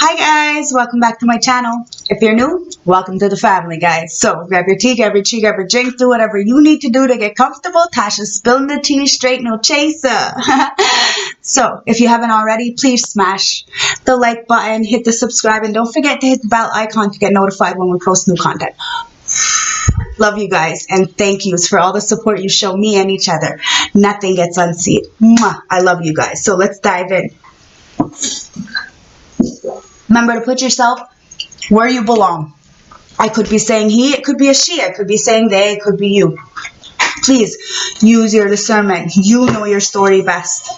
Hi guys, welcome back to my channel. If you're new, welcome to the family, guys. So grab your tea, grab your tea, grab your drink, do whatever you need to do to get comfortable. Tasha's spilling the tea straight, no chaser. So if you haven't already, please smash the like button, hit the subscribe, and don't forget to hit the bell icon to get notified when we post new content. Love you guys, and thank yous for all the support you show me and each other. Nothing gets unseen. Mwah. I love you guys. So let's dive in. Remember to put yourself where you belong. I could be saying he, it could be a she, I could be saying they, it could be you. Please use your discernment. You know your story best.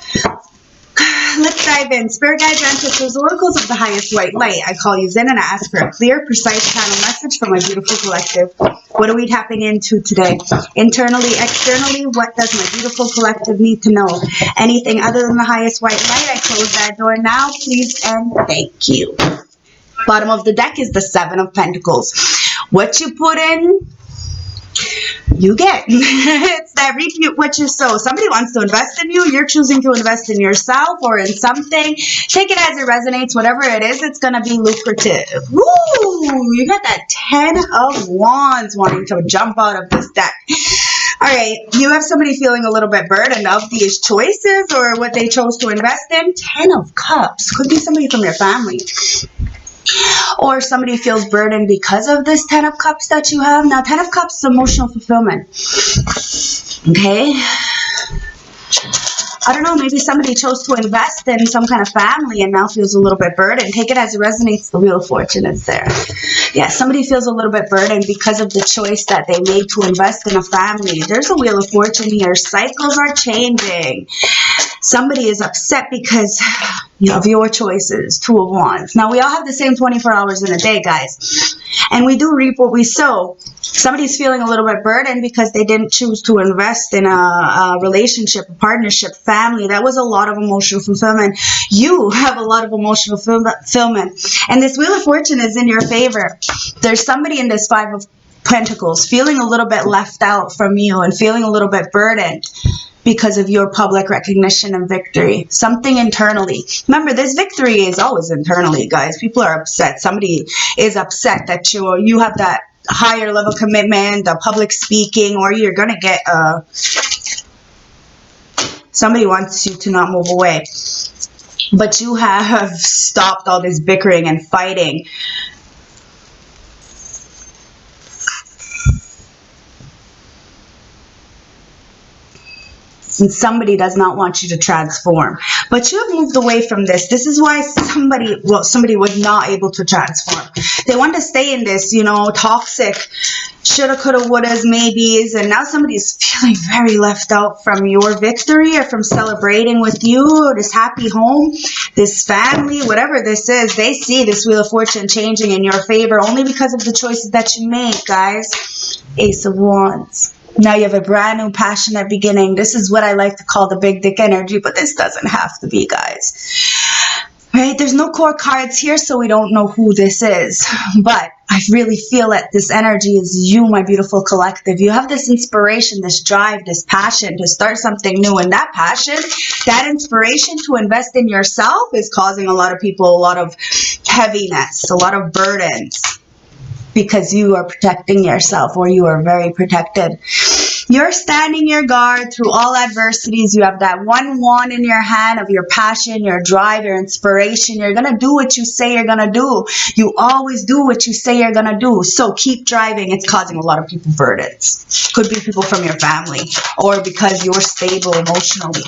Let's dive in. Spirit guides, ancestors, oracles of the highest white light. I call you in and I ask for a clear, precise channel message from my beautiful collective. What are we tapping into today? Internally, externally, what does my beautiful collective need to know? Anything other than the highest white light, I close that door now, please and thank you. Bottom of the deck is the Seven of Pentacles. What you put in, you get. It's that reap what you sow. Somebody wants to invest in you. You're choosing to invest in yourself or in something. Take it as it resonates. Whatever it is, it's going to be lucrative. Woo! You got that 10 of Wands wanting to jump out of this deck. All right, you have somebody feeling a little bit burdened of these choices or what they chose to invest in. 10 of Cups. Could be somebody from your family. Or somebody feels burdened because of this 10 of Cups that you have. Now, 10 of Cups is emotional fulfillment. Okay? I don't know, maybe somebody chose to invest in some kind of family and now feels a little bit burdened. Take it as it resonates. The Wheel of Fortune is there. Yeah, somebody feels a little bit burdened because of the choice that they made to invest in a family. There's a Wheel of Fortune here. Cycles are changing. Somebody is upset because of your choices. Two of Wands. Now, we all have the same 24 hours in a day, guys. And we do reap what we sow. Somebody's feeling a little bit burdened because they didn't choose to invest in a relationship, a partnership, family. That was a lot of emotional fulfillment. You have a lot of emotional fulfillment. And this Wheel of Fortune is in your favor. There's somebody in this Five of Pentacles feeling a little bit left out from you and feeling a little bit burdened because of your public recognition and victory. Something internally. Remember, this victory is always internally, guys. People are upset. Somebody is upset that you have that higher level commitment, the public speaking, or you're going to get somebody wants you to not move away. But you have stopped all this bickering and fighting. And somebody does not want you to transform. But you have moved away from this. This is why somebody was not able to transform. They want to stay in this, toxic, shoulda, coulda, wouldas, maybes. And now somebody's feeling very left out from your victory or from celebrating with you, or this happy home, this family, whatever this is. They see this Wheel of Fortune changing in your favor only because of the choices that you made, guys. Ace of Wands. Now you have a brand new passionate beginning. This is what I like to call the big dick energy, but this doesn't have to be, guys. Right? There's no core cards here, so we don't know who this is. But I really feel that this energy is you, my beautiful collective. You have this inspiration, this drive, this passion to start something new. And that passion, that inspiration to invest in yourself is causing a lot of people a lot of heaviness, a lot of burdens. Because you are protecting yourself, or you are very protected. You're standing your guard through all adversities. You have that one wand in your hand of your passion, your drive, your inspiration. You're going to do what you say you're going to do. You always do what you say you're going to do. So keep driving. It's causing a lot of people burdens. Could be people from your family, or because you're stable emotionally.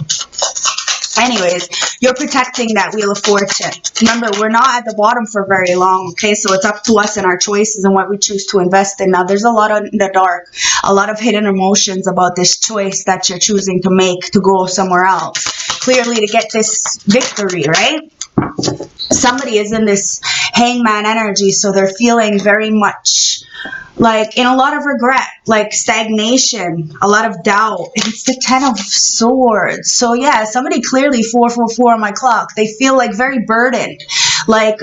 Anyways, you're protecting that Wheel of Fortune. Remember, we're not at the bottom for very long, okay? So it's up to us and our choices and what we choose to invest in. Now, there's a lot in the dark, a lot of hidden emotions about this choice that you're choosing to make to go somewhere else. Clearly, to get this victory, right? Somebody is in this hangman energy, so they're feeling very much like in a lot of regret, like stagnation, a lot of doubt. It's the 10 of Swords. So yeah, somebody clearly 444 on my clock. They feel like very burdened, like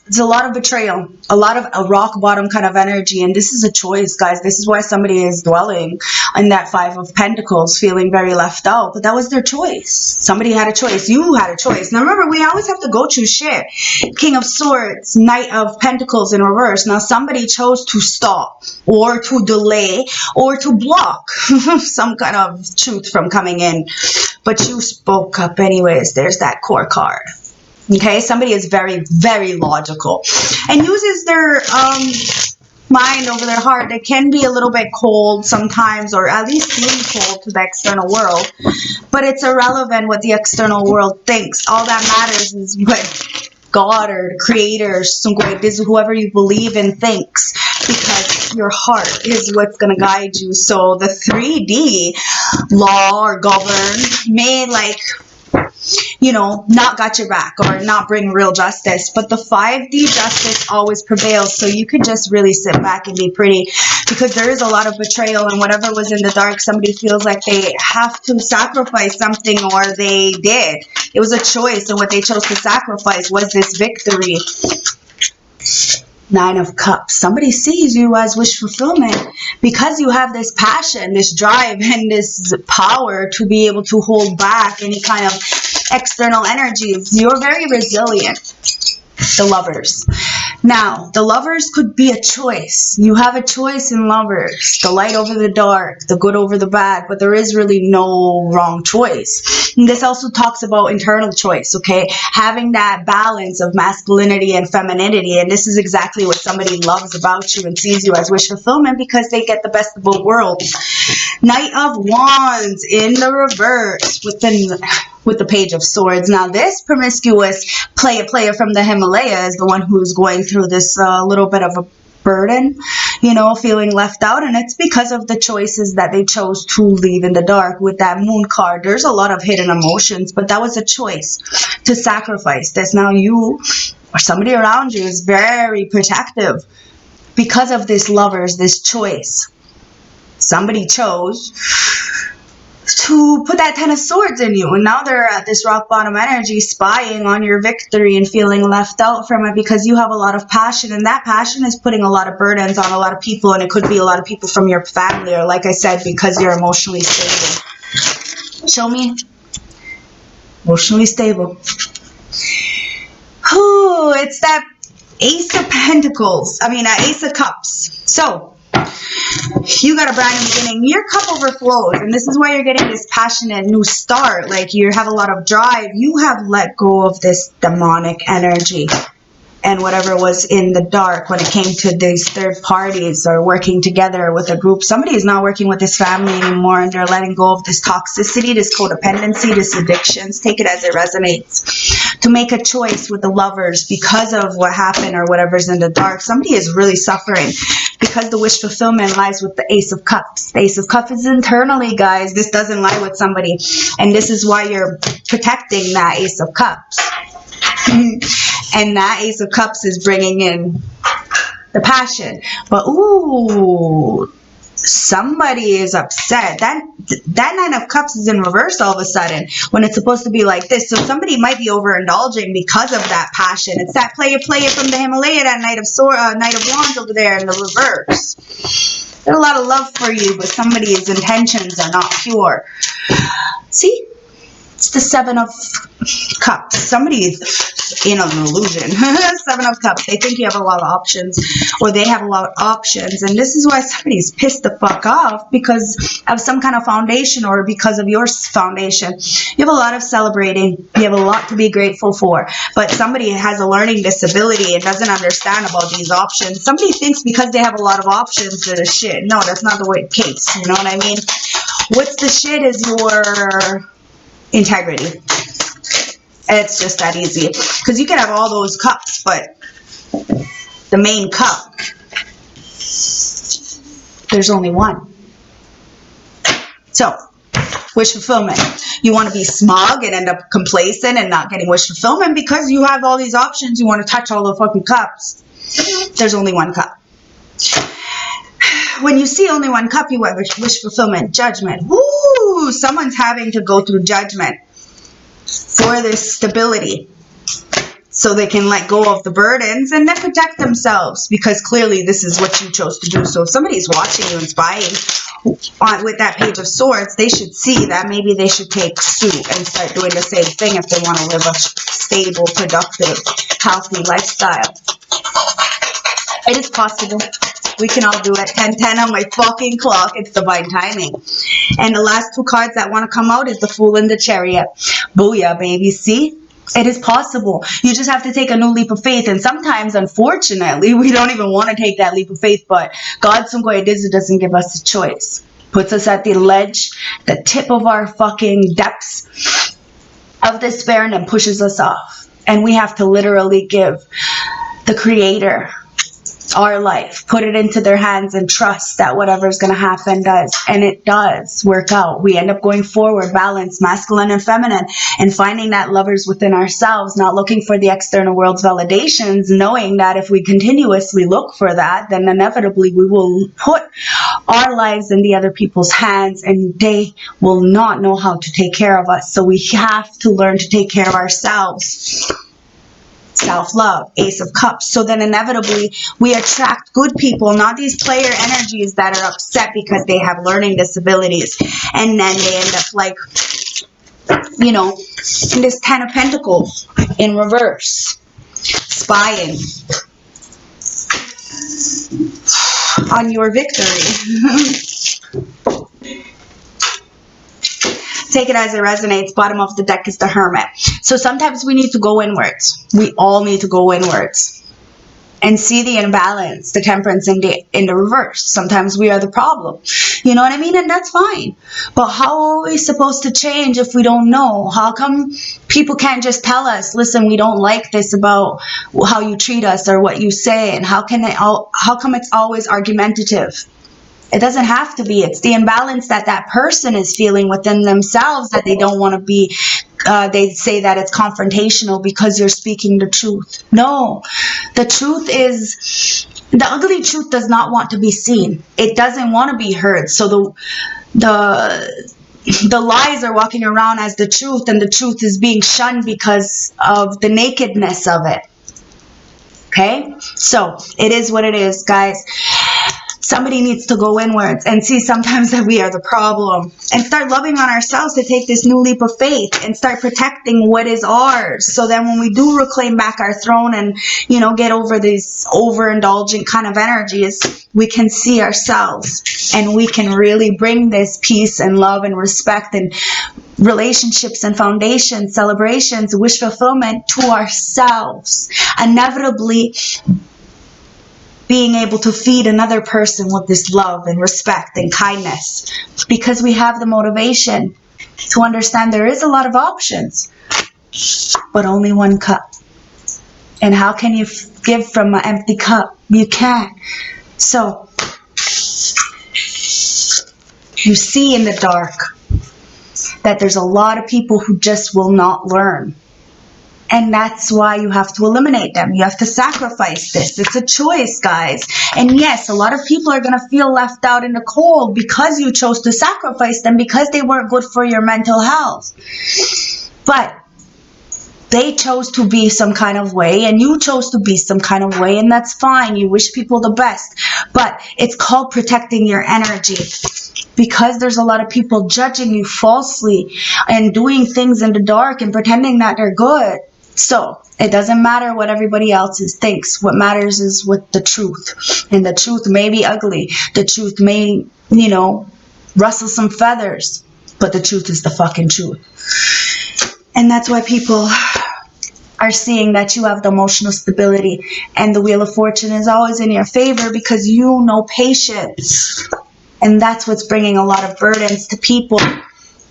It's a lot of betrayal, a lot of a rock bottom kind of energy. And this is a choice, guys. This is why somebody is dwelling in that Five of Pentacles, feeling very left out. But that was their choice. Somebody had a choice. You had a choice. Now remember, we always have to go through shit. King of Swords, Knight of Pentacles in reverse. Now somebody chose to stop or to delay or to block some kind of truth from coming in. But you spoke up anyways. There's that core card. Okay, somebody is very, very logical and uses their mind over their heart. They can be a little bit cold sometimes, or at least seem cold to the external world, but it's irrelevant what the external world thinks. All that matters is what God or the creator, whoever you believe in, thinks, because your heart is what's going to guide you. So the 3D law or govern may, like, you know, not got your back or not bring real justice, but the 5D justice always prevails. So you could just really sit back and be pretty, because there is a lot of betrayal, and whatever was in the dark, somebody feels like they have to sacrifice something, or they did. It was a choice, and what they chose to sacrifice was this victory. 9 of Cups. Somebody sees you as wish fulfillment because you have this passion, this drive, and this power to be able to hold back any kind of external energies. You're very resilient. The Lovers. Now, the Lovers could be a choice. You have a choice in Lovers. The light over the dark, the good over the bad, but there is really no wrong choice. And this also talks about internal choice, okay? Having that balance of masculinity and femininity, and this is exactly what somebody loves about you and sees you as wish fulfillment, because they get the best of both worlds. Knight of Wands in the reverse with the Page of Swords. Now, this promiscuous player from the Himalaya is the one who's going through this little bit of a burden, you know, feeling left out, and it's because of the choices that they chose to leave in the dark. With that Moon card, there's a lot of hidden emotions, but that was a choice to sacrifice this. Now you or somebody around you is very protective because of this Lovers, this choice. Somebody chose to put that 10 of Swords in you, and now they're at this rock bottom energy, spying on your victory and feeling left out from it, because you have a lot of passion, and that passion is putting a lot of burdens on a lot of people, and it could be a lot of people from your family, or like I said, because you're emotionally stable. Show me. Emotionally stable. Ooh, it's that Ace of Pentacles. Ace of Cups. So you got a brand new beginning. Your cup overflows, and this is why you're getting this passionate new start. Like, you have a lot of drive. You have let go of this demonic energy and whatever was in the dark when it came to these third parties or working together with a group. Somebody is not working with this family anymore, and they're letting go of this toxicity, this codependency, this addictions. Take it as it resonates. To make a choice with the Lovers because of what happened or whatever's in the dark. Somebody is really suffering because the wish fulfillment lies with the Ace of Cups. The Ace of Cups is internally, guys. This doesn't lie with somebody, and this is why you're protecting that Ace of Cups. And that Ace of Cups is bringing in the passion. But, ooh, somebody is upset. That 9 of Cups is in reverse all of a sudden when it's supposed to be like this. So somebody might be overindulging because of that passion. It's that player from the Himalaya, that Knight of Wands over there in the reverse. There's a lot of love for you, but somebody's intentions are not pure. See? It's the 7 of Cups. Somebody is in an illusion. 7 of Cups. They think you have a lot of options, or they have a lot of options. And this is why somebody's pissed the fuck off, because of some kind of foundation, or because of your foundation. You have a lot of celebrating. You have a lot to be grateful for. But somebody has a learning disability and doesn't understand about these options. Somebody thinks because they have a lot of options that is shit. No, that's not the way it case. You know what I mean? What's the shit is your integrity. It's just that easy, because you can have all those cups, but the main cup, there's only one. So wish fulfillment, you want to be smug and end up complacent and not getting wish fulfillment because you have all these options. You want to touch all the fucking cups. There's only one cup. When you see only one cup, you have wish fulfillment, judgment. Woo! Someone's having to go through judgment for this stability. so they can let go of the burdens and then protect themselves, because clearly this is what you chose to do. So if somebody's watching you and spying with that Page of Swords, they should see that maybe they should take suit and start doing the same thing if they want to live a stable, productive, healthy lifestyle. It is possible. We can all do it. 10:10 on my fucking clock. It's divine timing. And the last two cards that want to come out is the Fool and the Chariot. Booyah, baby. See? It is possible. You just have to take a new leap of faith. And sometimes, unfortunately, we don't even want to take that leap of faith. But God, doesn't give us a choice. Puts us at the ledge, the tip of our fucking depths of despair, and then pushes us off. And we have to literally give the Creator our life, put it into their hands, and trust that whatever's going to happen does. And it does work out. We end up going forward, balanced, masculine and feminine, and finding that lovers within ourselves, not looking for the external world's validations, knowing that if we continuously look for that, then inevitably we will put our lives in the other people's hands, and they will not know how to take care of us. So we have to learn to take care of ourselves. Self-love, Ace of Cups. So then inevitably we attract good people, not these player energies that are upset because they have learning disabilities, and then they end up like, you know, in this 10 of Pentacles in reverse, spying on your victory. Take it as it resonates. Bottom of the deck is the Hermit. So sometimes we need to go inwards. We all need to go inwards and see the imbalance, the Temperance in the reverse. Sometimes we are the problem. You know what I mean? And that's fine. But how are we supposed to change if we don't know? How come people can't just tell us, listen, we don't like this about how you treat us or what you say? And how come it's always argumentative? It doesn't have to be. It's the imbalance that that person is feeling within themselves that they don't want to be. They say that it's confrontational because you're speaking the truth. No, the truth is, the ugly truth does not want to be seen. It doesn't want to be heard. So the lies are walking around as the truth, and the truth is being shunned because of the nakedness of it. Okay? So it is what it is, guys. Somebody needs to go inwards and see sometimes that we are the problem, and start loving on ourselves to take this new leap of faith and start protecting what is ours. So then when we do reclaim back our throne and, you know, get over these overindulgent kind of energies, we can see ourselves, and we can really bring this peace and love and respect and relationships and foundations, celebrations, wish fulfillment to ourselves. Inevitably being able to feed another person with this love and respect and kindness, because we have the motivation to understand there is a lot of options, but only one cup. And how can you give from an empty cup? You can't. So you see in the dark that there's a lot of people who just will not learn. And that's why you have to eliminate them. You have to sacrifice this. It's a choice, guys. And yes, a lot of people are going to feel left out in the cold because you chose to sacrifice them, because they weren't good for your mental health. But they chose to be some kind of way, and you chose to be some kind of way, and that's fine. You wish people the best. But it's called protecting your energy, because there's a lot of people judging you falsely and doing things in the dark and pretending that they're good. So it doesn't matter what everybody else thinks. What matters is what the truth. And the truth may be ugly. The truth may, you know, rustle some feathers. But the truth is the fucking truth. And that's why people are seeing that you have the emotional stability. And the Wheel of Fortune is always in your favor, because you know patience. And that's what's bringing a lot of burdens to people.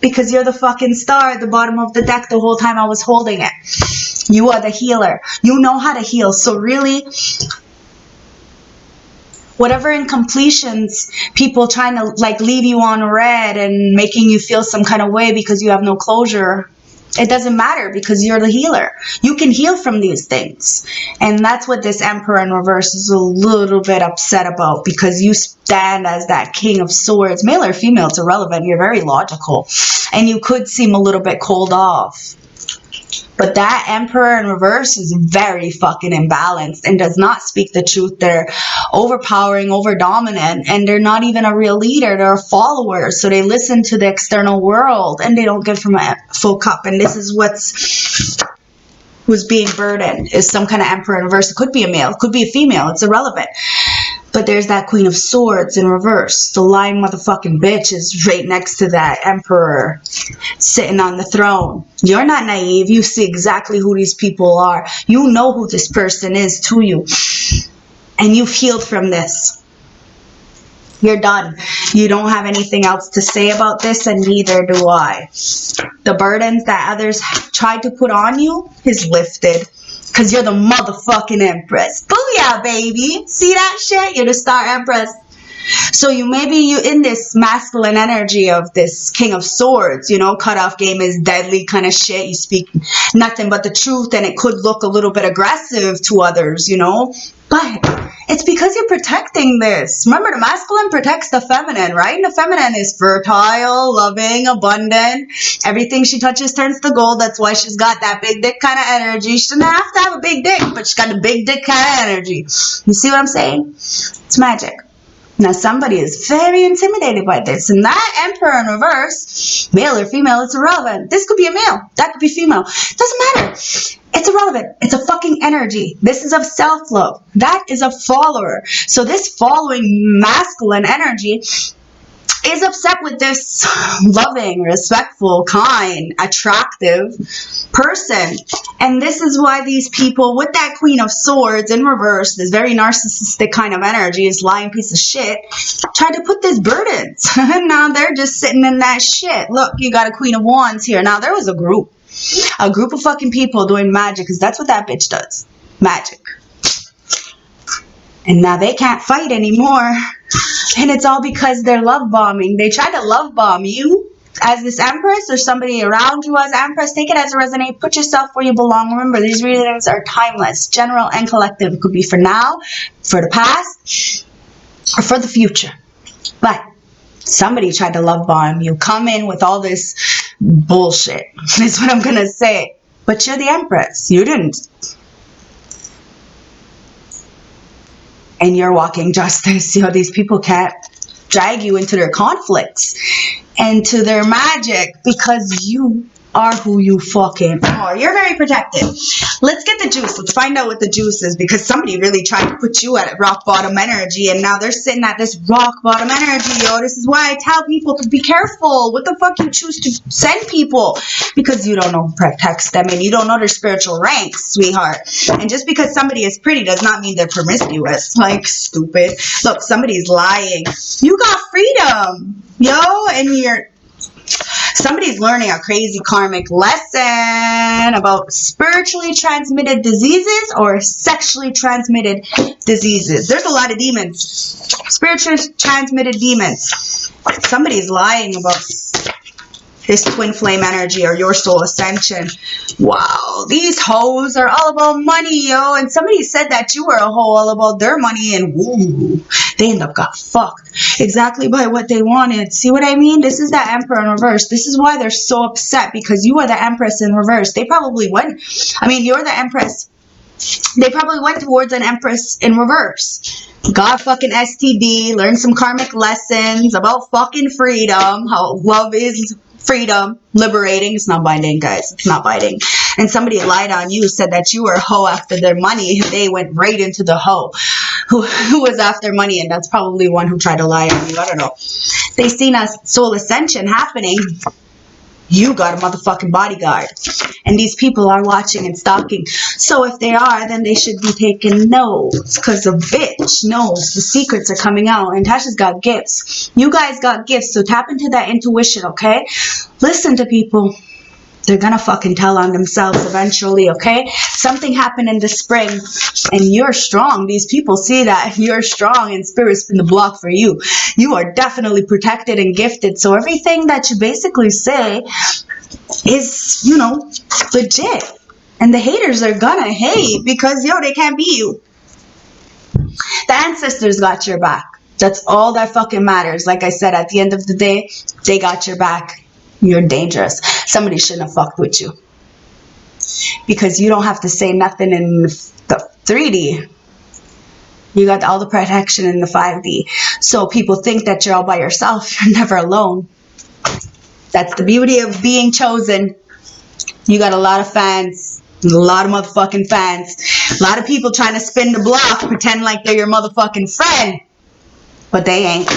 Because you're the fucking star at the bottom of the deck the whole time I was holding it. You are the healer. You know how to heal. So really, whatever incompletions, people trying to like leave you on red and making you feel some kind of way because you have no closure, it doesn't matter, because you're the healer. You can heal from these things. And that's what this Emperor in reverse is a little bit upset about, because you stand as that King of Swords. Male or female, it's irrelevant. You're very logical. And you could seem a little bit cold off. But that Emperor in reverse is very fucking imbalanced and does not speak the truth. They're overpowering, over dominant, and they're not even a real leader. They're a follower. So they listen to the external world and they don't give from a full cup. And this is who's being burdened, is some kind of Emperor in reverse. It could be a male, it could be a female. It's irrelevant. But there's that Queen of Swords in reverse. The lying motherfucking bitch is right next to that Emperor sitting on the throne. You're not naive. You see exactly who these people are. You know who this person is to you. And you've healed from this. You're done. You don't have anything else to say about this, and neither do I. The burdens that others tried to put on you is lifted. Because you're the motherfucking Empress. Booyah, baby. See that shit? You're the Star Empress. So you in this masculine energy of this King of Swords, you know, cutoff game is deadly kind of shit. You speak nothing but the truth, and it could look a little bit aggressive to others, you know. But it's because you're protecting this. Remember, the masculine protects the feminine, right? And the feminine is fertile, loving, abundant. Everything she touches turns to gold. That's why she's got that big dick kind of energy. She doesn't have to have a big dick, but she's got a big dick kind of energy. You see what I'm saying? It's magic. Now, somebody is very intimidated by this. And that Emperor in reverse, male or female, it's irrelevant. This could be a male. That could be female. Doesn't matter. It's irrelevant. It's a fucking energy. This is of self-love. That is a follower. So this following masculine energy is upset with this loving, respectful, kind, attractive person. And this is why these people with that Queen of Swords in reverse, this very narcissistic kind of energy, this lying piece of shit, try to put these burdens. And now they're just sitting in that shit. Look, you got a Queen of Wands here. Now there was a group of fucking people doing magic, because that's what that bitch does. Magic. And now they can't fight anymore. And it's all because they're love bombing. They try to love bomb you as this Empress, or somebody around you as Empress. Take it as a resonate. Put yourself where you belong. Remember, these readings are timeless, general and collective. It could be for now, for the past, or for the future. But somebody tried to love bomb you. Come in with all this bullshit. That's what I'm going to say. But you're the Empress. You didn't. And you're walking justice. You know, these people can't drag you into their conflicts and to their magic, because you are who you fucking are. You're very protected. Let's get the juice. Let's find out what the juice is, because somebody really tried to put you at rock bottom energy, and now they're sitting at this rock bottom energy, yo. This is why I tell people to be careful what the fuck you choose to send people, because you don't know who protects them, and you don't know their spiritual ranks, sweetheart. And just because somebody is pretty does not mean they're promiscuous. Like, stupid. Look, somebody's lying. You got freedom, yo, and somebody's learning a crazy karmic lesson about spiritually transmitted diseases or sexually transmitted diseases. There's a lot of demons. Spiritually transmitted demons. Somebody's lying about this twin flame energy or your soul ascension. Wow, these hoes are all about money, yo. And somebody said that you were a hoe all about their money, and woo, they end up got fucked exactly by what they wanted. See what I mean? This is that Emperor in reverse. This is why they're so upset, because you are the Empress in reverse. They probably went, you're the Empress. They probably went towards an Empress in reverse. Got fucking STD, learned some karmic lessons about fucking freedom, how love is freedom, liberating. It's not binding, guys. It's not binding. And somebody lied on you, said that you were a hoe after their money. They went right into the hoe who was after money, and that's probably one who tried to lie on you. I don't know. They seen a soul ascension happening. You got a motherfucking bodyguard. And these people are watching and stalking. So if they are, then they should be taking notes, because a bitch knows the secrets are coming out. And Tasha's got gifts. You guys got gifts, so tap into that intuition, okay? Listen to people. They're gonna fucking tell on themselves eventually, okay? Something happened in the spring, and you're strong. These people see that you're strong, and Spirit's been the block for you. You are definitely protected and gifted. So everything that you basically say is, legit. And the haters are gonna hate, because, they can't beat you. The ancestors got your back. That's all that fucking matters. Like I said, at the end of the day, they got your back. You're dangerous. Somebody shouldn't have fucked with you. because you don't have to say nothing in the 3D. You got all the protection in the 5D. So people think that you're all by yourself. You're never alone. That's the beauty of being chosen. You got a lot of fans. A lot of motherfucking fans. A lot of people trying to spin the block, pretend like they're your motherfucking friend. But they ain't.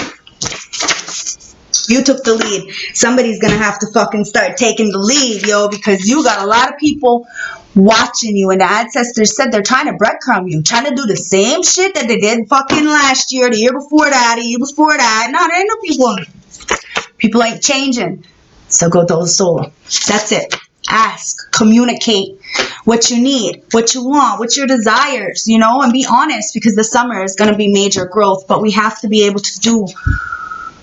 You took the lead. Somebody's gonna have to fucking start taking the lead, yo, because you got a lot of people watching you, and the ancestors said they're trying to breadcrumb you, trying to do the same shit that they did fucking last year, the year before that, the year before that. No, there ain't no people ain't changing. So go to the soul. That's it. Ask, communicate what you need, what you want, what's your desires, you know, and be honest, because the summer is going to be major growth, but we have to be able to do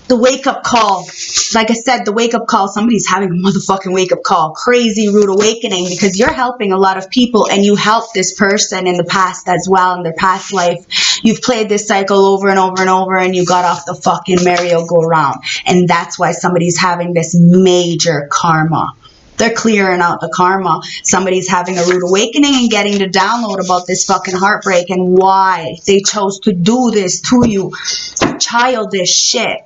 the wake-up call. Like I said, the wake-up call. Somebody's having a motherfucking wake-up call. Crazy rude awakening, because you're helping a lot of people, and you helped this person in the past as well, in their past life. You've played this cycle over and over and over, and you got off the fucking merry-go-round. And that's why somebody's having this major karma. They're clearing out the karma. Somebody's having a rude awakening and getting the download about this fucking heartbreak and why they chose to do this to you. Childish shit.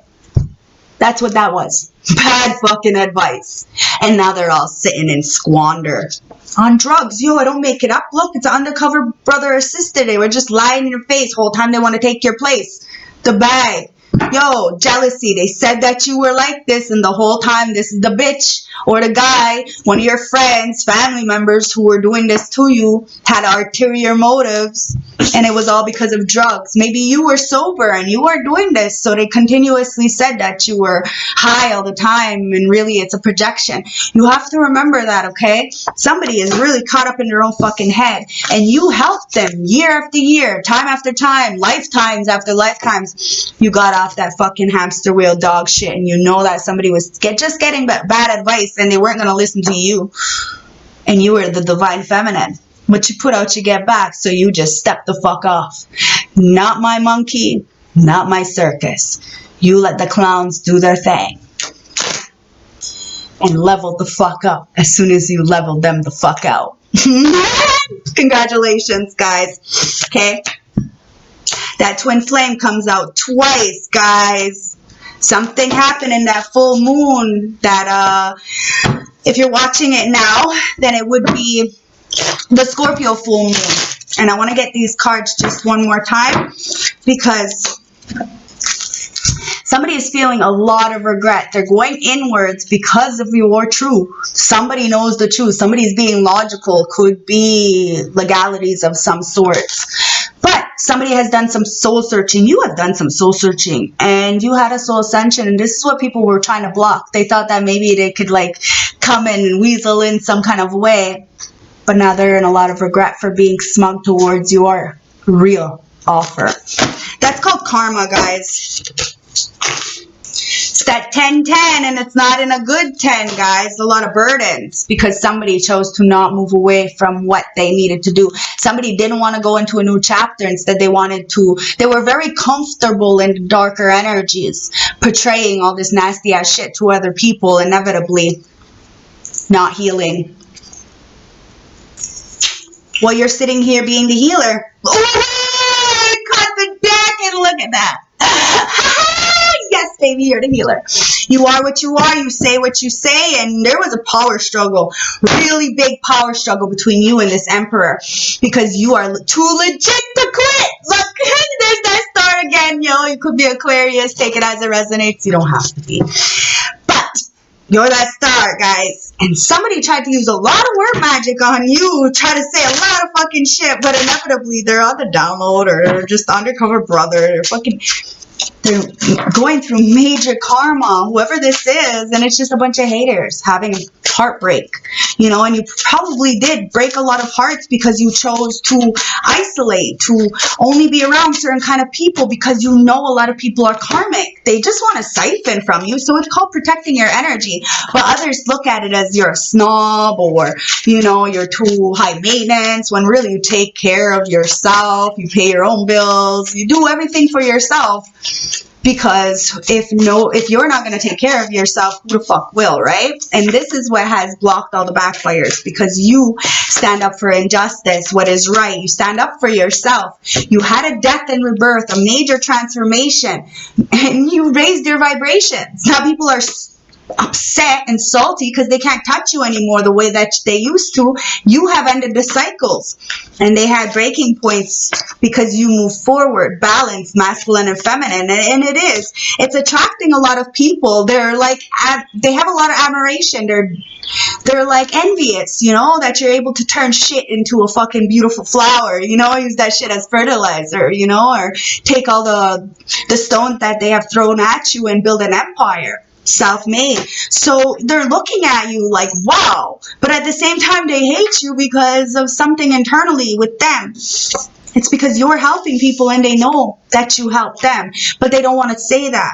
That's what that was. Bad fucking advice. And now they're all sitting in squander. On drugs. Yo, I don't make it up. Look, it's an undercover brother or sister. They were just lying in your face whole time they want to take your place. The bag. Yo, jealousy. They said that you were like this, and the whole time this is the bitch or the guy, one of your friends, family members who were doing this to you, had ulterior motives, and it was all because of drugs. Maybe you were sober and you were doing this, so they continuously said that you were high all the time, and really it's a projection. You have to remember that, okay? Somebody is really caught up in their own fucking head, and you helped them year after year, time after time, lifetimes after lifetimes. You got off that fucking hamster wheel dog shit, and you know that somebody was just getting bad advice, and they weren't going to listen to you, and you were the divine feminine. What you put out, you get back, so you just step the fuck off. Not my monkey, not my circus. You let the clowns do their thing, and level the fuck up as soon as you level them the fuck out. Congratulations, guys. Okay? That twin flame comes out twice, guys. Something happened in that full moon that, if you're watching it now, then it would be the Scorpio full moon. And I want to get these cards just one more time, because somebody is feeling a lot of regret. They're going inwards because of your truth. Somebody knows the truth. Somebody's being logical. Could be legalities of some sorts. But somebody has done some soul searching. You have done some soul searching. And you had a soul ascension. And this is what people were trying to block. They thought that maybe they could like come in and weasel in some kind of way. But now they're in a lot of regret for being smug towards your real offer. That's called karma, guys. It's that 10-10, and it's not in a good 10, guys. A lot of burdens because somebody chose to not move away from what they needed to do. Somebody didn't want to go into a new chapter. Instead, they wanted to. They were very comfortable in the darker energies, portraying all this nasty ass shit to other people, inevitably not healing. While you're sitting here being the healer. Oh, I caught the deck, and look at that. Yes, baby, you're the healer. You are what you are. You say what you say. And there was a power struggle, really big power struggle between you and this emperor, because you are too legit to quit. Look, there's that star again, yo. You could be Aquarius. Take it as it resonates. You don't have to be. But you're that star, guys. And somebody tried to use a lot of word magic on you, try to say a lot of fucking shit, but inevitably they're on the download, or they're just undercover brother. They're going through major karma, whoever this is, and it's just a bunch of haters having heartbreak, you know, and you probably did break a lot of hearts because you chose to isolate, to only be around certain kind of people, because you know a lot of people are karmic. They just want to siphon from you, so it's called protecting your energy. But others look at it as you're a snob, or, you know, you're too high maintenance, when really you take care of yourself, you pay your own bills, you do everything for yourself. Because if you're not going to take care of yourself, who the fuck will, right? And this is what has blocked all the backfires, because you stand up for injustice, what is right. You stand up for yourself. You had a death and rebirth, a major transformation, and you raised your vibrations. Now people are upset and salty because they can't touch you anymore the way that they used to. You have ended the cycles, and they had breaking points because you move forward, balanced, masculine and feminine, and it's attracting a lot of people. They're like, they have a lot of admiration. They're like envious, you know, that you're able to turn shit into a fucking beautiful flower, you know, use that shit as fertilizer, you know, or take all the stones that they have thrown at you and build an empire. Self-made. So they're looking at you like, wow, but at the same time they hate you because of something internally with them. It's because you're helping people and they know that you help them, but they don't want to say that.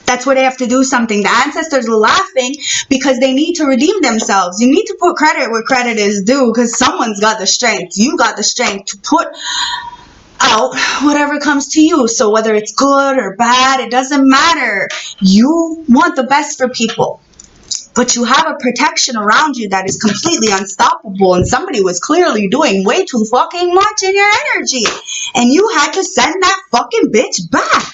That's where they have to do something. The ancestors are laughing because they need to redeem themselves. You need to put credit where credit is due, because someone's got the strength. You got the strength to put out whatever comes to you. So whether it's good or bad, it doesn't matter. You want the best for people, but you have a protection around you that is completely unstoppable, and somebody was clearly doing way too fucking much in your energy, and you had to send that fucking bitch back.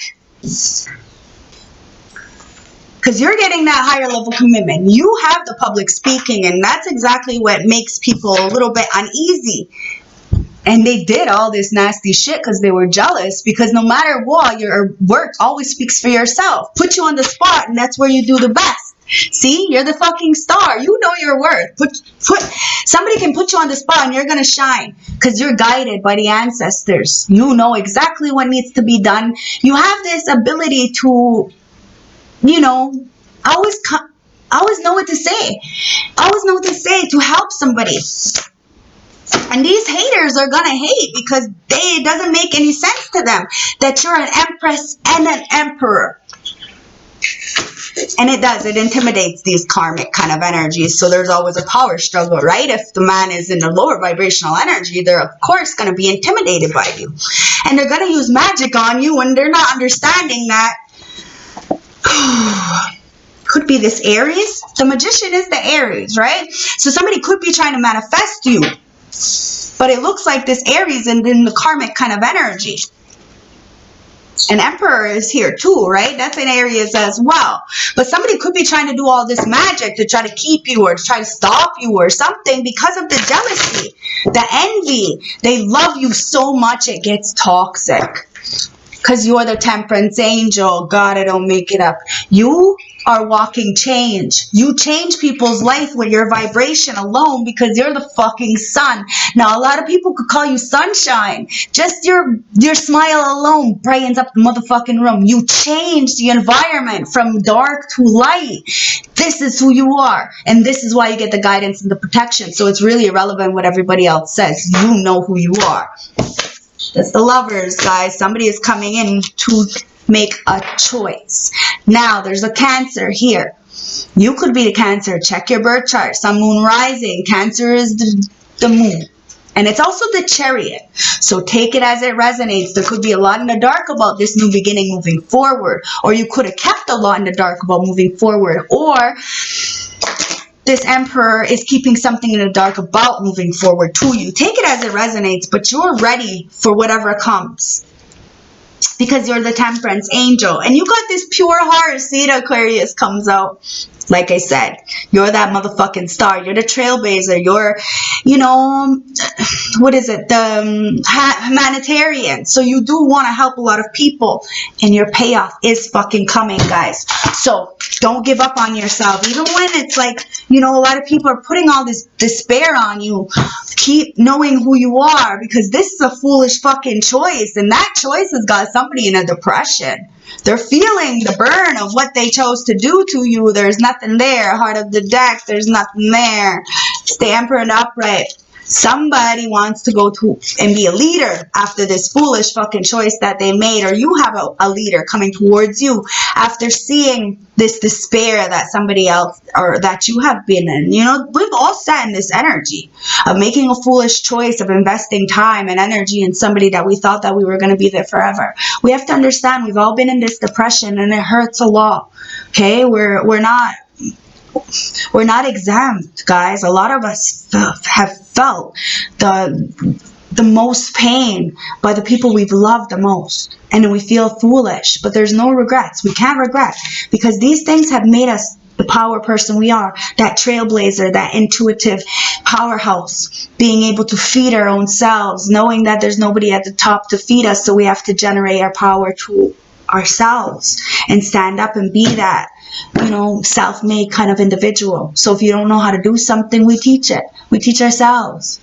Because you're getting that higher level commitment. You have the public speaking, and that's exactly what makes people a little bit uneasy. And they did all this nasty shit because they were jealous, because no matter what, your work always speaks for yourself. Put you on the spot, and that's where you do the best. See, you're the fucking star. You know your worth. Somebody can put you on the spot and you're going to shine because you're guided by the ancestors. You know exactly what needs to be done. You have this ability to, you know, always know what to say. Always know what to say to help somebody. And these haters are gonna hate because it doesn't make any sense to them that you're an empress and an emperor. And it intimidates these karmic kind of energies. So there's always a power struggle, right? If the man is in a lower vibrational energy, they're of course going to be intimidated by you. And they're going to use magic on you when they're not understanding that. Could be this Aries. The magician is the Aries, right? So somebody could be trying to manifest you. But it looks like this Aries and in the karmic kind of energy. An emperor is here too, right? That's in Aries as well. But somebody could be trying to do all this magic to try to keep you or to try to stop you or something because of the jealousy, the envy. They love you so much it gets toxic. Because you're the temperance angel. God, I don't make it up. You are walking change. You change people's life with your vibration alone because you're the fucking sun. Now, a lot of people could call you sunshine. Just your smile alone brightens up the motherfucking room. You change the environment from dark to light. This is who you are. And this is why you get the guidance and the protection. So it's really irrelevant what everybody else says. You know who you are. That's the Lovers, guys. Somebody is coming in to make a choice. Now, there's a Cancer here. You could be the Cancer. Check your birth chart. Sun, Moon, Rising. Cancer is the moon. And it's also the Chariot. So take it as it resonates. There could be a lot in the dark about this new beginning moving forward. Or you could have kept a lot in the dark about moving forward. Or this Emperor is keeping something in the dark about moving forward to you. Take it as it resonates, but you're ready for whatever comes. Because you're the Temperance Angel. And you got this pure heart. See, the Aquarius comes out. Like I said, you're that motherfucking star. You're the trailblazer. You're, you know, what is it? The humanitarian. So you do want to help a lot of people. And your payoff is fucking coming, guys. So don't give up on yourself. Even when it's like, you know, a lot of people are putting all this despair on you. Keep knowing who you are. Because this is a foolish fucking choice. And that choice has got somebody in a depression. They're feeling the burn of what they chose to do to you. There's nothing there. Heart of the deck, there's nothing there. It's the Emperor and upright. Somebody wants to go to and be a leader after this foolish fucking choice that they made, or you have a leader coming towards you after seeing this despair that somebody else or that you have been in. You know, we've all sat in this energy of making a foolish choice, of investing time and energy in somebody that we thought that we were going to be there forever. We have to understand we've all been in this depression, and it hurts a lot. Okay, we're not exempt, guys. A lot of us have felt the most pain by the people we've loved the most, and we feel foolish, but there's no regrets. We can't regret, because these things have made us the power person we are, that trailblazer, that intuitive powerhouse, being able to feed our own selves, knowing that there's nobody at the top to feed us, so we have to generate our power to ourselves and stand up and be that, you know, self-made kind of individual. So if you don't know how to do something, we teach it. We teach ourselves.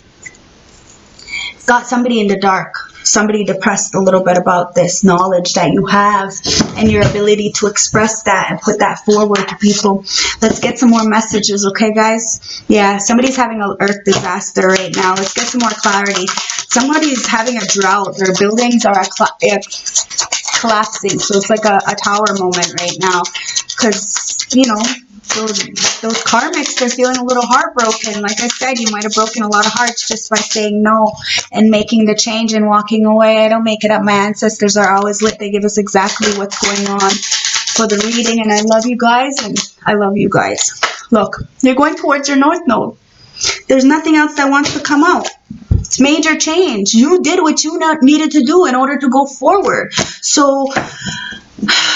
It's got somebody in the dark, somebody depressed a little bit about this knowledge that you have and your ability to express that and put that forward to people. Let's get some more messages, okay, guys? Yeah, somebody's having an earth disaster right now. Let's get some more clarity. Somebody's having a drought. Their buildings are collapsing. So it's like a tower moment right now, because, you know, those karmics, they're feeling a little heartbroken. Like I said, you might have broken a lot of hearts just by saying no and making the change and walking away. I don't make it up. My ancestors are always lit. They give us exactly what's going on for the reading, and I love you guys, and I love you guys. Look, you're going towards your north node. There's nothing else that wants to come out. It's major change. You did what you needed to do in order to go forward. So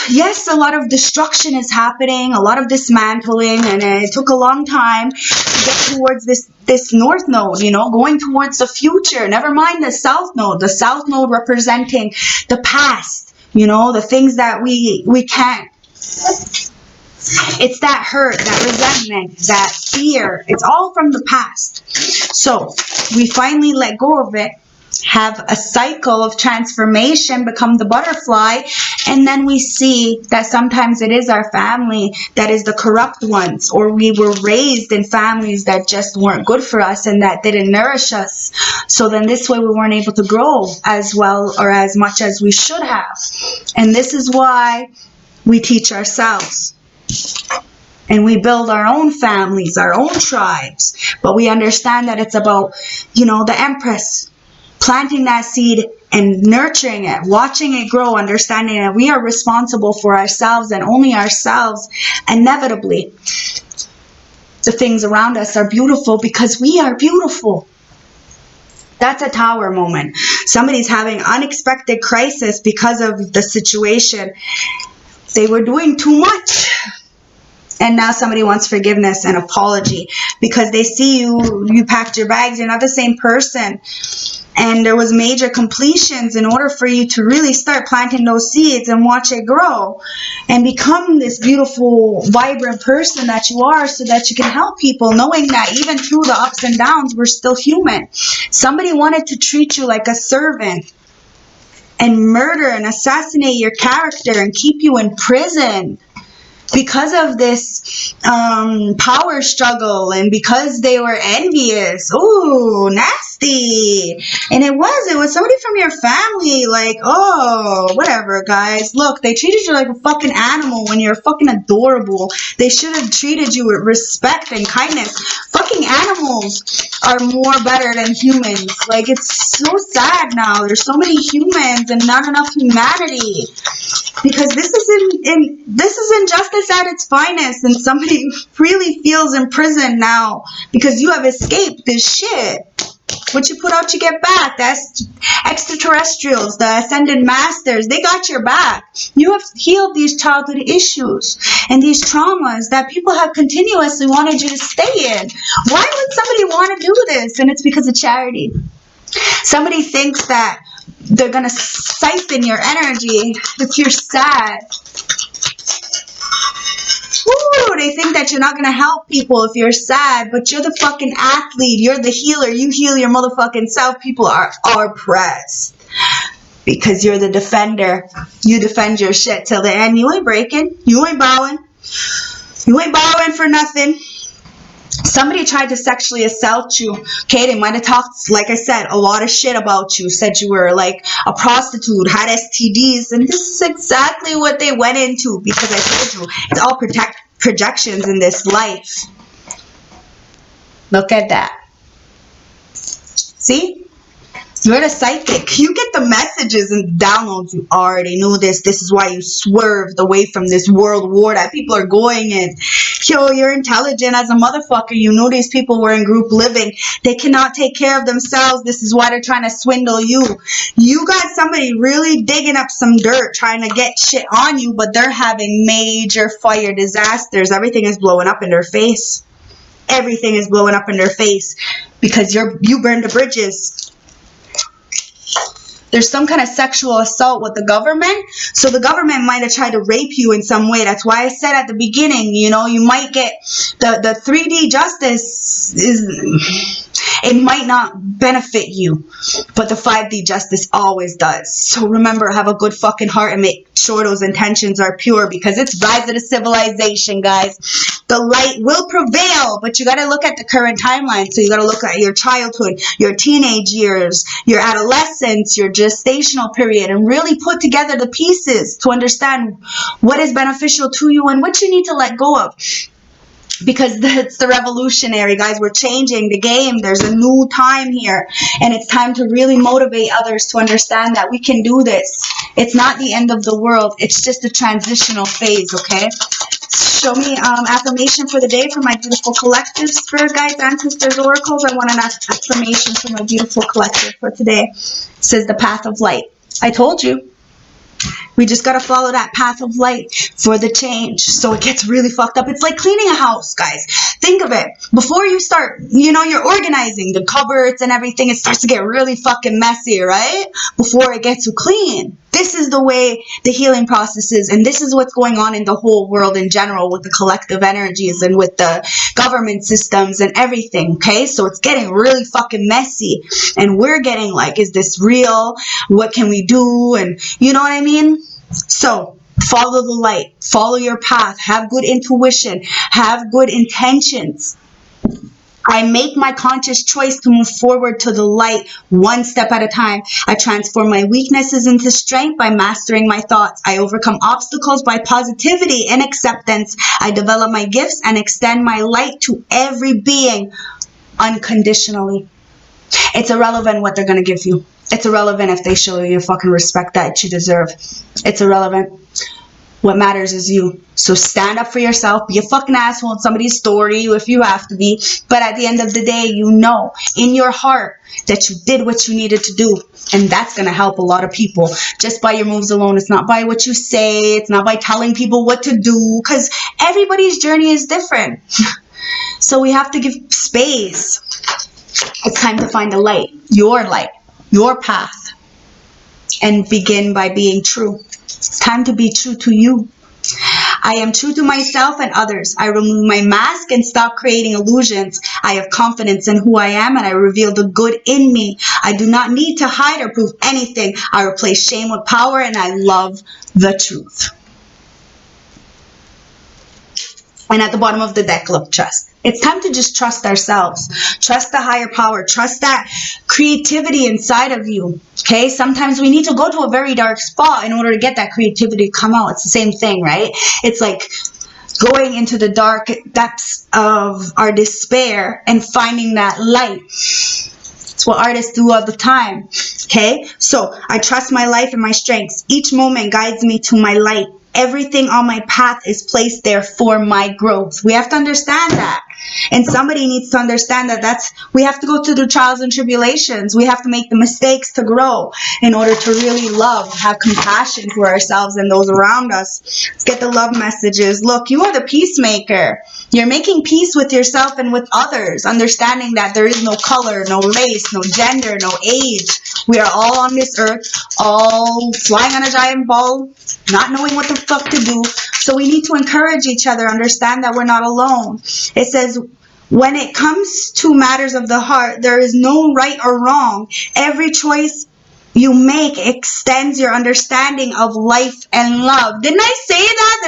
yes, a lot of destruction is happening, a lot of dismantling, and it took a long time to get towards this north node, you know, going towards the future. Never mind the south node. The south node representing the past, you know, the things that we can't. It's that hurt, that resentment, that fear. It's all from the past. So we finally let go of it, have a cycle of transformation, become the butterfly, and then we see that sometimes it is our family that is the corrupt ones, or we were raised in families that just weren't good for us and that didn't nourish us. So then this way we weren't able to grow as well or as much as we should have. And this is why we teach ourselves. And we build our own families, our own tribes. But we understand that it's about, you know, the Empress, planting that seed and nurturing it, watching it grow, understanding that we are responsible for ourselves and only ourselves. Inevitably, the things around us are beautiful because we are beautiful. That's a tower moment. Somebody's having unexpected crisis because of the situation. They were doing too much. And now somebody wants forgiveness and apology because they see you packed your bags, you're not the same person. And there was major completions in order for you to really start planting those seeds and watch it grow and become this beautiful, vibrant person that you are, so that you can help people, knowing that even through the ups and downs, we're still human. Somebody wanted to treat you like a servant and murder and assassinate your character and keep you in prison because of this power struggle, and because they were envious. Ooh, nasty. And it was somebody from your family. Like, oh, whatever, guys. Look, they treated you like a fucking animal when you're fucking adorable. They should have treated you with respect and kindness. Fucking animals are more better than humans. Like, it's so sad now. There's so many humans and not enough humanity. Because this is injustice at its finest, and somebody really feels imprisoned now because you have escaped this shit. What you put out, you get back. That's extraterrestrials, the ascended masters. They got your back. You have healed these childhood issues and these traumas that people have continuously wanted you to stay in. Why would somebody want to do this? And it's because of charity. Somebody thinks that they're going to siphon your energy if you're sad. Ooh, they think that you're not going to help people if you're sad, but you're the fucking athlete. You're the healer. You heal your motherfucking self. People are oppressed because you're the defender. You defend your shit till the end. You ain't breaking. You ain't bowing. You ain't bowing for nothing. Somebody tried to sexually assault you. Okay, they might have talked, like I said, a lot of shit about you. Said you were like a prostitute, had STDs, and this is exactly what they went into, because I told you, it's all projections in this life. Look at that. See? You're the psychic. You get the messages and downloads. You already knew this. This is why you swerved away from this world war that people are going in. Yo, you're intelligent as a motherfucker. You know these people were in group living. They cannot take care of themselves. This is why they're trying to swindle you. You got somebody really digging up some dirt, trying to get shit on you, but they're having major fire disasters. Everything is blowing up in their face. Everything is blowing up in their face because you burned the bridges. There's some kind of sexual assault with the government. So the government might have tried to rape you in some way. That's why I said at the beginning, you know, you might get the 3D justice it might not benefit you, but the 5D justice always does. So remember, have a good fucking heart and make sure those intentions are pure, because it's rise of the civilization, guys. The light will prevail, but you got to look at the current timeline. So you got to look at your childhood, your teenage years, your adolescence, your gestational period, and really put together the pieces to understand what is beneficial to you and what you need to let go of. Because it's the revolutionary, guys. We're changing the game. There's a new time here, and it's time to really motivate others to understand that we can do this. It's not the end of the world. It's just a transitional phase, okay? Show me affirmation for the day for my beautiful collective. Spirit guides, ancestors, oracles. I want an affirmation for my beautiful collective for today. It says the path of light. I told you. We just got to follow that path of light for the change. So it gets really fucked up. It's like cleaning a house, guys. Think of it. Before you start, you know, you're organizing the cupboards and everything. It starts to get really fucking messy, right? Before it gets too clean. This is the way the healing process is. And this is what's going on in the whole world in general with the collective energies and with the government systems and everything, okay? So it's getting really fucking messy. And we're getting like, is this real? What can we do? And you know what I mean? So follow the light. Follow your path. Have good intuition. Have good intentions. I make my conscious choice to move forward to the light one step at a time. I transform my weaknesses into strength by mastering my thoughts. I overcome obstacles by positivity and acceptance. I develop my gifts and extend my light to every being unconditionally. It's irrelevant what they're going to give you. It's irrelevant if they show you fucking respect that you deserve. It's irrelevant. What matters is you. So stand up for yourself. Be a fucking asshole in somebody's story if you have to be. But at the end of the day, you know in your heart that you did what you needed to do. And that's going to help a lot of people. Just by your moves alone. It's not by what you say. It's not by telling people what to do. Because everybody's journey is different. So we have to give space. It's time to find a light. Your path. And begin by being true. It's time to be true to you. I am true to myself and others. I remove my mask and stop creating illusions. I have confidence in who I am and I reveal the good in me. I do not need to hide or prove anything. I replace shame with power and I love the truth. And at the bottom of the deck, look, trust. It's time to just trust ourselves. Trust the higher power. Trust that creativity inside of you. Okay? Sometimes we need to go to a very dark spot in order to get that creativity to come out. It's the same thing, right? It's like going into the dark depths of our despair and finding that light. It's what artists do all the time. Okay? So I trust my life and my strengths. Each moment guides me to my light. Everything on my path is placed there for my growth. We have to understand that. And somebody needs to understand that we have to go through the trials and tribulations. We have to make the mistakes to grow in order to really love, have compassion for ourselves and those around us. Let's get the love messages. Look, you are the peacemaker. You're making peace with yourself and with others, understanding that there is no color, no race, no gender, no age. We are all on this earth, all flying on a giant ball, not knowing what the fuck to do. So we need to encourage each other, understand that we're not alone. It says, when it comes to matters of the heart, there is no right or wrong. Every choice you make extends your understanding of life and love. Didn't I say that?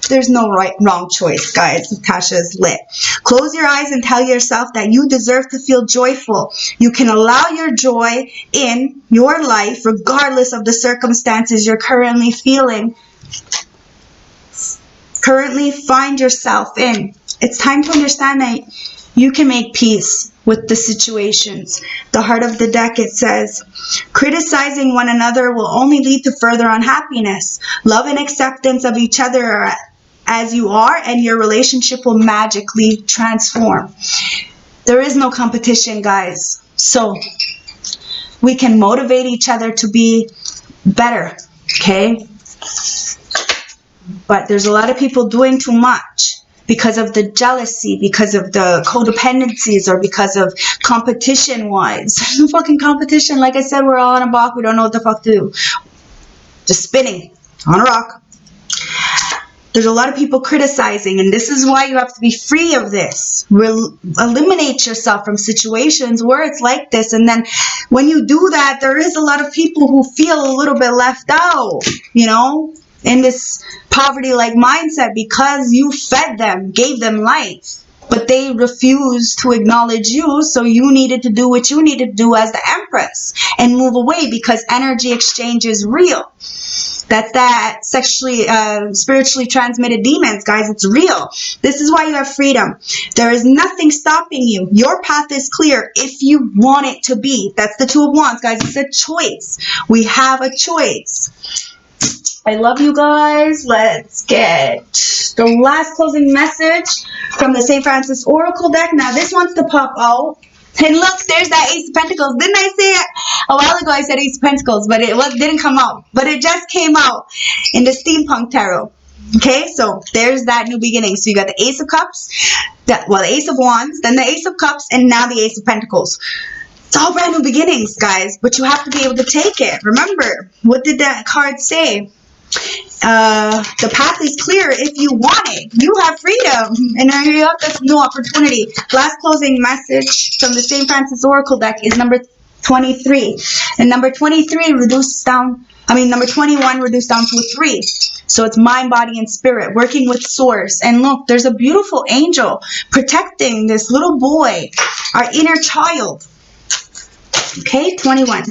There's no wrong choice, guys. Tasha's lit. Close your eyes and tell yourself that you deserve to feel joyful. You can allow your joy in your life regardless of the circumstances you're currently find yourself in. It's time to understand that you can make peace with the situations. The heart of the deck, it says, criticizing one another will only lead to further unhappiness. Love and acceptance of each other are as you are, and your relationship will magically transform. There is no competition, guys. So we can motivate each other to be better, okay? But there's a lot of people doing too much because of the jealousy, because of the codependencies, or because of competition-wise. There's no fucking competition. Like I said, we're all on a block. We don't know what the fuck to do. Just spinning on a rock. There's a lot of people criticizing, and this is why you have to be free of this. Eliminate yourself from situations where it's like this, and then when you do that, there is a lot of people who feel a little bit left out, you know, in this poverty-like mindset because you fed them, gave them life, but they refused to acknowledge you, so you needed to do what you needed to do as the Empress and move away, because energy exchange is real. That's that spiritually transmitted demons, guys. It's real. This is why you have freedom. There is nothing stopping you. Your path is clear if you want it to be. That's the Two of Wands, guys. It's a choice. We have a choice. I love you guys. Let's get the last closing message from the St. Francis Oracle deck. Now, this wants to pop out. And look, there's that Ace of Pentacles. Didn't I say it? A while ago I said Ace of Pentacles, but it didn't come out. But it just came out in the Steampunk Tarot. Okay, so there's that new beginning. So you got the Ace of Cups, the Ace of Wands, then the Ace of Cups, and now the Ace of Pentacles. It's all brand new beginnings, guys. But you have to be able to take it. Remember, what did that card say? The path is clear if you want it. You have freedom, and you have this new opportunity. Last closing message from the St. Francis Oracle deck is number 23, and number 23 number 21 reduced down to a 3. So it's mind, body, and spirit, working with source. And look, there's a beautiful angel protecting this little boy, our inner child. Okay, 21.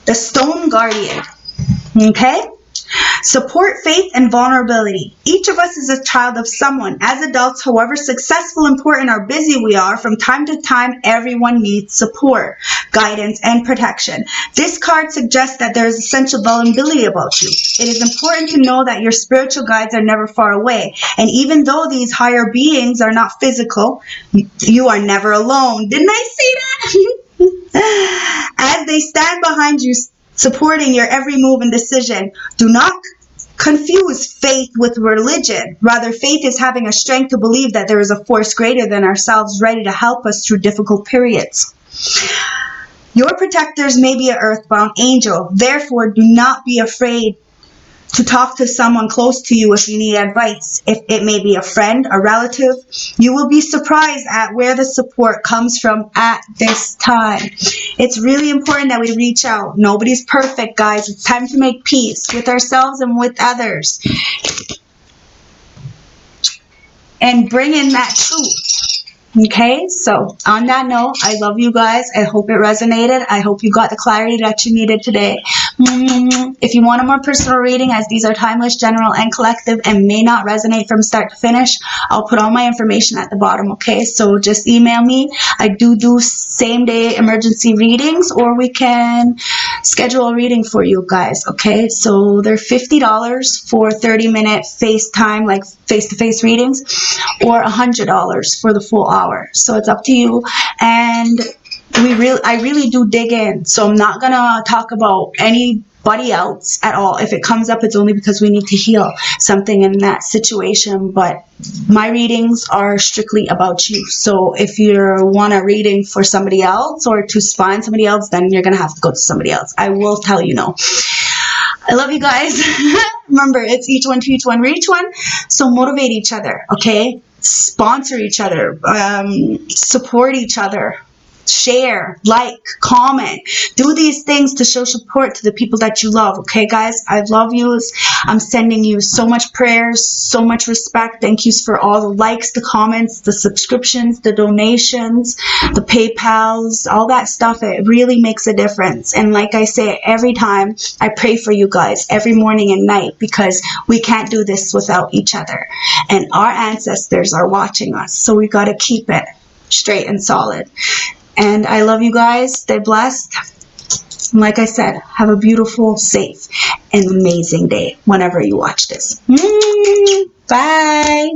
The Stone Guardian. Okay? Support, faith, and vulnerability. Each of us is a child of someone. As adults, however successful, important, or busy we are, from time to time, everyone needs support, guidance, and protection. This card suggests that there is essential vulnerability about you. It is important to know that your spiritual guides are never far away. And even though these higher beings are not physical, you are never alone. Didn't I say that? As they stand behind you, supporting your every move and decision. Do not confuse faith with religion. Rather, faith is having a strength to believe that there is a force greater than ourselves ready to help us through difficult periods. Your protectors may be an earthbound angel. Therefore, do not be afraid to talk to someone close to you if you need advice. If it may be a friend, a relative, you will be surprised at where the support comes from at this time. It's really important that we reach out. Nobody's perfect, guys. It's time to make peace with ourselves and with others. And bring in that truth. Okay, so on that note, I love you guys. I hope it resonated. I hope you got the clarity that you needed today. If you want a more personal reading, as these are timeless, general, and collective, and may not resonate from start to finish, I'll put all my information at the bottom, okay? So just email me. I do same-day emergency readings, or we can schedule a reading for you guys, okay? So they're $50 for 30-minute FaceTime, like face-to-face readings, or $100 for the full hour. So it's up to you. And I really do dig in. So I'm not gonna talk about anybody else at all. If it comes up, it's only because we need to heal something in that situation. But my readings are strictly about you. So if you want a reading for somebody else or to find somebody else, then you're gonna have to go to somebody else. I will tell you no. I love you guys. Remember, it's each one to each one, reach one. So motivate each other, okay? Sponsor each other, support each other, share, like, comment. Do these things to show support to the people that you love. Okay, guys? I love you. I'm sending you so much prayers, so much respect. Thank yous for all the likes, the comments, the subscriptions, the donations, the PayPals, all that stuff. It really makes a difference. And like I say every time, I pray for you guys every morning and night, because we can't do this without each other. And our ancestors are watching us. So we got to keep it straight and solid. And I love you guys. Stay blessed. And like I said, have a beautiful, safe, and amazing day whenever you watch this. Bye.